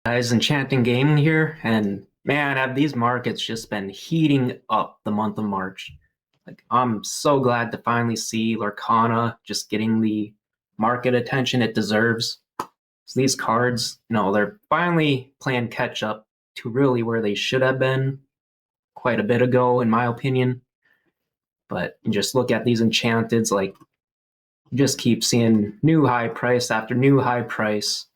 Guys, Enchanting Gaming here, and man, have these markets just been heating up the month of March. Like, I'm so glad to finally see Lorcana just getting the market attention it deserves. So these cards, they're finally playing catch up to really where they should have been quite a bit ago, in my opinion. But just look at these enchanteds, like, you just keep seeing new high price after new high price.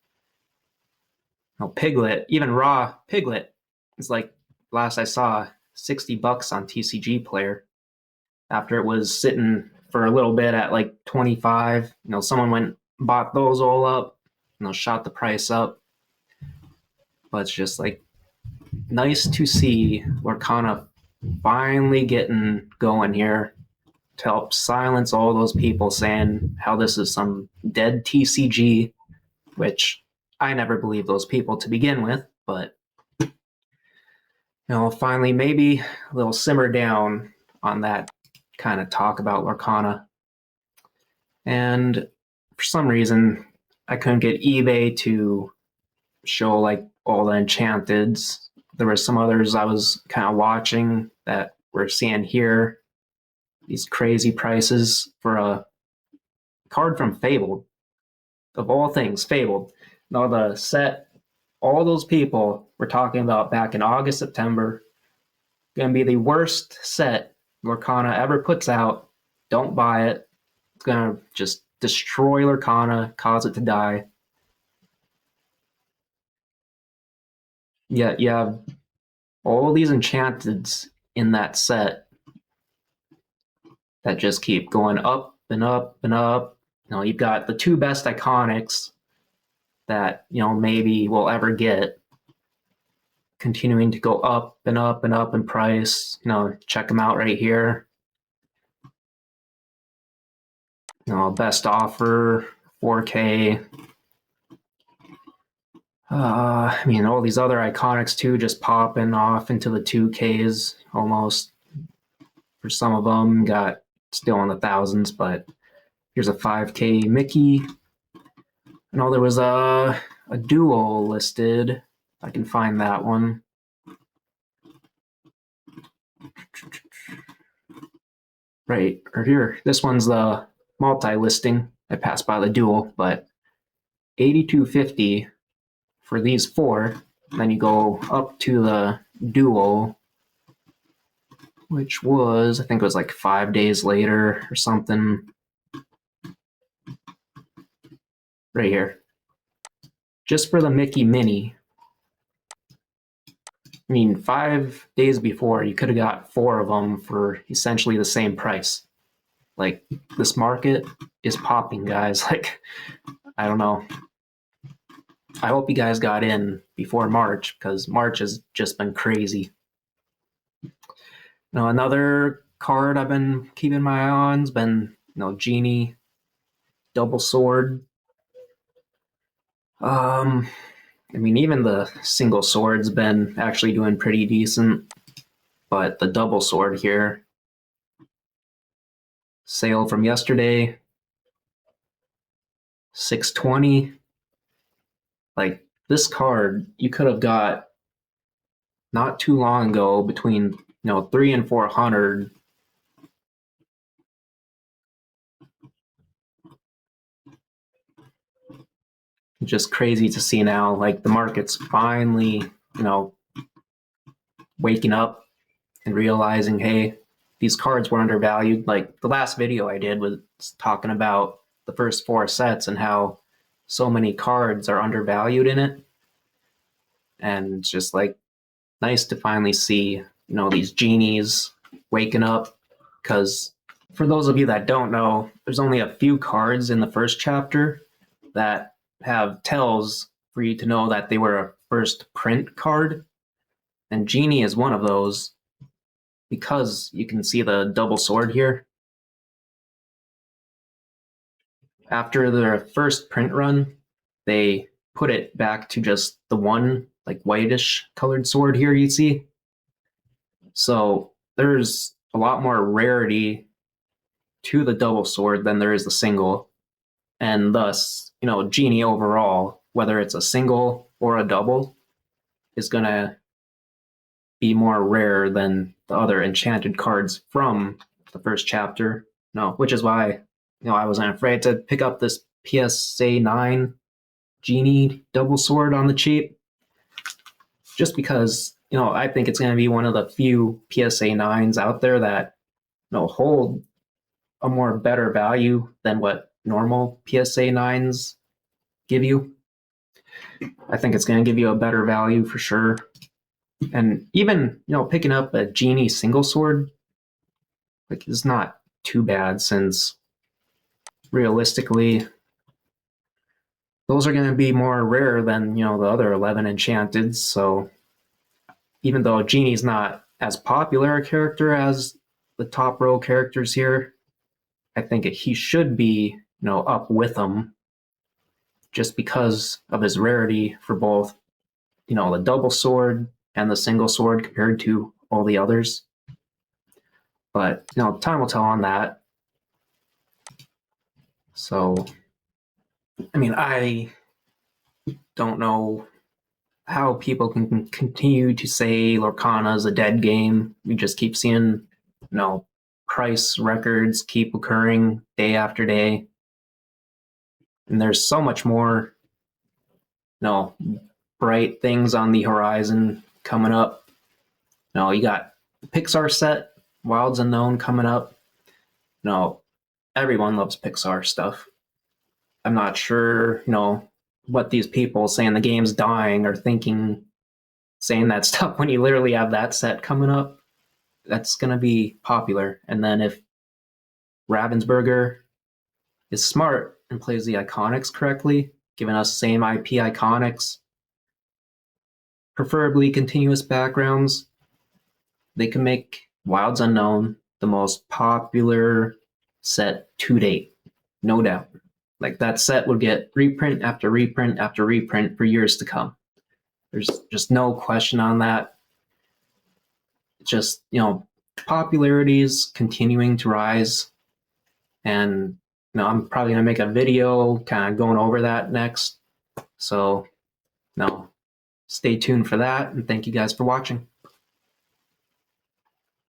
Piglet, even raw Piglet, is like last I saw $60 on TCG Player. After it was sitting for a little bit at like 25, someone went bought those all up, shot the price up. But it's just like nice to see Lorcana finally getting going here to help silence all those people saying how this is some dead TCG, which I never believed those people to begin with, but finally maybe they'll simmer down on that kind of talk about Lorcana. And for some reason, I couldn't get eBay to show like all the enchanteds. There were some others I was kind of watching that we're seeing here. These crazy prices for a card from Fabled. Of all things, Fabled. Now the set, all those people were talking about back in August, September, going to be the worst set Lorcana ever puts out. Don't buy it. It's going to just destroy Lorcana, cause it to die. Yet you have all these enchanteds in that set that just keep going up and up and up. You've got the two best iconics that, maybe we'll ever get, continuing to go up and up and up in price. Check them out right here. Best offer, 4K. All these other iconics too, just popping off into the 2Ks almost. For some of them, got still in the thousands, but here's a 5K Mickey. I know there was a duo listed. I can find that one. Right, or here. This one's the multi-listing. I passed by the dual, but $82.50 for these four. Then you go up to the duo, which was, I think it was like 5 days later or something. Right here. Just for the Mickey Mini. 5 days before, you could have got four of them for essentially the same price. Like, this market is popping, guys. Like, I don't know. I hope you guys got in before March, because March has just been crazy. Another card I've been keeping my eye on has been, Genie, Double Sword. Even the single sword's been actually doing pretty decent, but the double sword here, sale from yesterday, $620. Like, this card you could have got not too long ago between $300 and $400. Just crazy to see now. Like, the market's finally waking up and realizing, hey, these cards were undervalued. Like, the last video I did was talking about the first four sets and how so many cards are undervalued in it. And it's just like nice to finally see, these genies waking up. Because for those of you that don't know, there's only a few cards in the first chapter that have tells for you to know that they were a first print card. And Genie is one of those, because you can see the double sword here. After their first print run, they put it back to just the one like whitish colored sword here you see. So there's a lot more rarity to the double sword than there is the single. And thus, Genie overall, whether it's a single or a double, is going to be more rare than the other enchanted cards from the first chapter. No, which is why I wasn't afraid to pick up this PSA 9 Genie double sword on the cheap, just because I think it's going to be one of the few PSA 9s out there that hold a more better value than what normal PSA 9s give you. I think it's going to give you a better value for sure. And even picking up a Genie single sword is not too bad, since realistically those are going to be more rare than the other 11 enchanteds. So even though Genie's not as popular a character as the top row characters here, I think he should be up with them, just because of his rarity for both the double sword and the single sword compared to all the others. But time will tell on that. So I don't know how people can continue to say Lorcana is a dead game. We just keep seeing price records keep occurring day after day, and there's so much more bright things on the horizon coming up. You got the Pixar set, Wilds Unknown, coming up. Everyone loves Pixar stuff. I'm not sure what these people saying the game's dying are thinking, saying that stuff when you literally have that set coming up. That's going to be popular. And then if Ravensburger is smart and plays the iconics correctly, giving us same IP iconics, preferably continuous backgrounds, they can make Wilds Unknown the most popular set to date, no doubt. That set would get reprint after reprint after reprint for years to come. There's just no question on that. Just popularity is continuing to rise, and I'm probably gonna make a video kind of going over that next. So stay tuned for that, and thank you guys for watching.